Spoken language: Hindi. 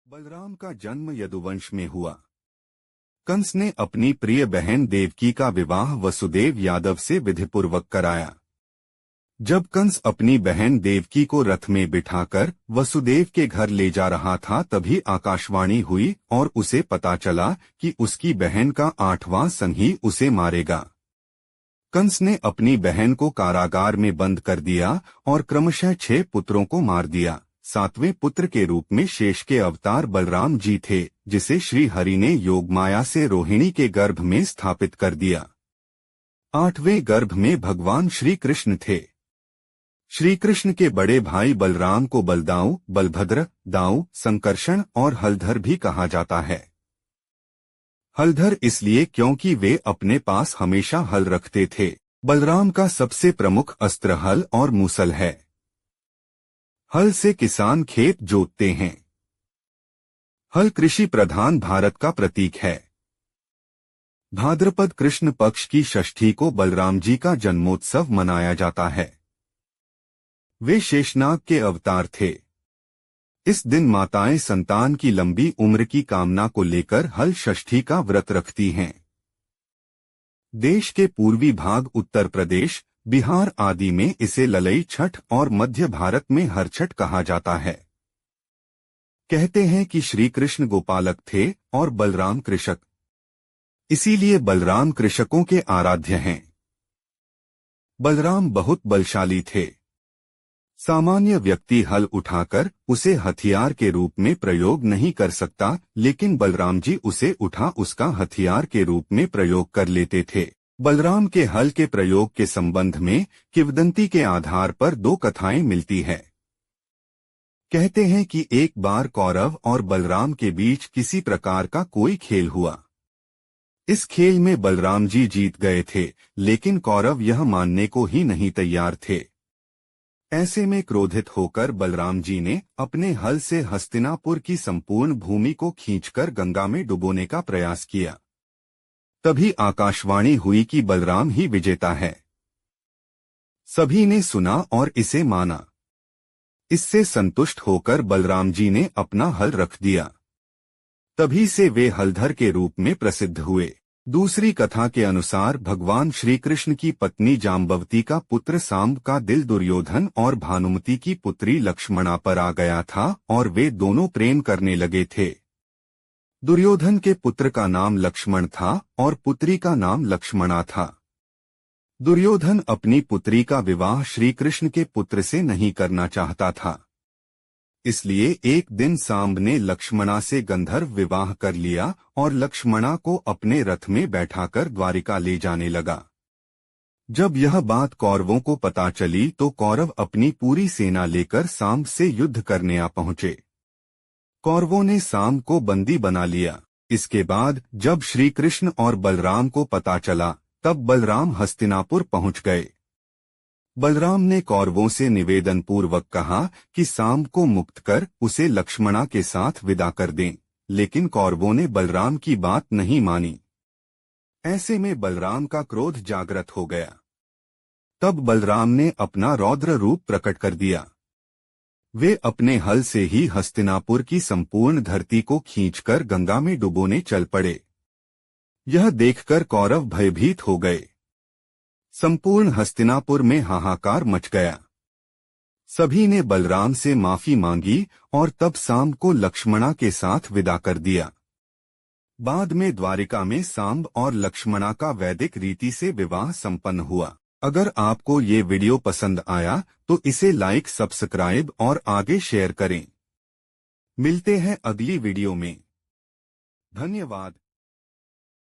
बलराम का जन्म यदुवंश में हुआ। कंस ने अपनी प्रिय बहन देवकी का विवाह वसुदेव यादव से विधिपूर्वक कराया। जब कंस अपनी बहन देवकी को रथ में बिठाकर वसुदेव के घर ले जा रहा था, तभी आकाशवाणी हुई और उसे पता चला कि उसकी बहन का 8वां संगी उसे मारेगा। कंस ने अपनी बहन को कारागार में बंद कर दिया और क्रमशः 6 पुत्रों को मार दिया। 7वें पुत्र के रूप में शेष के अवतार बलराम जी थे, जिसे श्री हरि ने योगमाया से रोहिणी के गर्भ में स्थापित कर दिया। 8वें गर्भ में भगवान श्री कृष्ण थे। श्री कृष्ण के बड़े भाई बलराम को बलदाऊ, बलभद्र, दाऊ, संकर्षण और हलधर भी कहा जाता है। हलधर इसलिए क्योंकि वे अपने पास हमेशा हल रखते थे। बलराम का सबसे प्रमुख अस्त्र हल और मूसल है। हल से किसान खेत जोतते हैं। हल कृषि प्रधान भारत का प्रतीक है। भाद्रपद कृष्ण पक्ष की षष्ठी को बलराम जी का जन्मोत्सव मनाया जाता है। वे शेषनाग के अवतार थे। इस दिन माताएं संतान की लंबी उम्र की कामना को लेकर हल षष्ठी का व्रत रखती हैं। देश के पूर्वी भाग उत्तर प्रदेश, बिहार आदि में इसे ललई छठ और मध्य भारत में हरछठ कहा जाता है। कहते हैं कि श्री कृष्ण गोपालक थे और बलराम कृषक, इसीलिए बलराम कृषकों के आराध्य हैं। बलराम बहुत बलशाली थे। सामान्य व्यक्ति हल उठाकर उसे हथियार के रूप में प्रयोग नहीं कर सकता, लेकिन बलराम जी उसे उठा उसका हथियार के रूप में प्रयोग कर लेते थे। बलराम के हल के प्रयोग के संबंध में किंवदंती के आधार पर 2 कथाएं मिलती है। कहते हैं कि एक बार कौरव और बलराम के बीच किसी प्रकार का कोई खेल हुआ। इस खेल में बलराम जी जीत गए थे, लेकिन कौरव यह मानने को ही नहीं तैयार थे। ऐसे में क्रोधित होकर बलराम जी ने अपने हल से हस्तिनापुर की संपूर्ण भूमि को खींचकर गंगा में डुबोने का प्रयास किया। तभी आकाशवाणी हुई कि बलराम ही विजेता है। सभी ने सुना और इसे माना। इससे संतुष्ट होकर बलराम जी ने अपना हल रख दिया। तभी से वे हलधर के रूप में प्रसिद्ध हुए। दूसरी कथा के अनुसार भगवान श्री कृष्ण की पत्नी जाम्बवती का पुत्र सांब का दिल दुर्योधन और भानुमति की पुत्री लक्ष्मणा पर आ गया था और वे दोनों प्रेम करने लगे थे। दुर्योधन के पुत्र का नाम लक्ष्मण था और पुत्री का नाम लक्ष्मणा था। दुर्योधन अपनी पुत्री का विवाह श्री कृष्ण के पुत्र से नहीं करना चाहता था। इसलिए एक दिन सांब ने लक्ष्मणा से गंधर्व विवाह कर लिया और लक्ष्मणा को अपने रथ में बैठाकर द्वारिका ले जाने लगा। जब यह बात कौरवों को पता चली तो कौरव अपनी पूरी सेना लेकर सांब से युद्ध करने आ पहुंचे। कौरवों ने सांब को बंदी बना लिया। इसके बाद जब श्री कृष्ण और बलराम को पता चला, तब बलराम हस्तिनापुर पहुंच गए। बलराम ने कौरवों से निवेदन पूर्वक कहा कि सांब को मुक्त कर उसे लक्ष्मणा के साथ विदा कर दें, लेकिन कौरवों ने बलराम की बात नहीं मानी। ऐसे में बलराम का क्रोध जागृत हो गया। तब बलराम ने अपना रौद्र रूप प्रकट कर दिया। वे अपने हल से ही हस्तिनापुर की संपूर्ण धरती को खींचकर गंगा में डुबोने चल पड़े। यह देखकर कौरव भयभीत हो गए। संपूर्ण हस्तिनापुर में हाहाकार मच गया। सभी ने बलराम से माफी मांगी और तब सांब को लक्ष्मणा के साथ विदा कर दिया। बाद में द्वारिका में सांब और लक्ष्मणा का वैदिक रीति से विवाह संपन्न हुआ। अगर आपको ये वीडियो पसंद आया तो इसे लाइक, सब्सक्राइब और आगे शेयर करें। मिलते हैं अगली वीडियो में। धन्यवाद।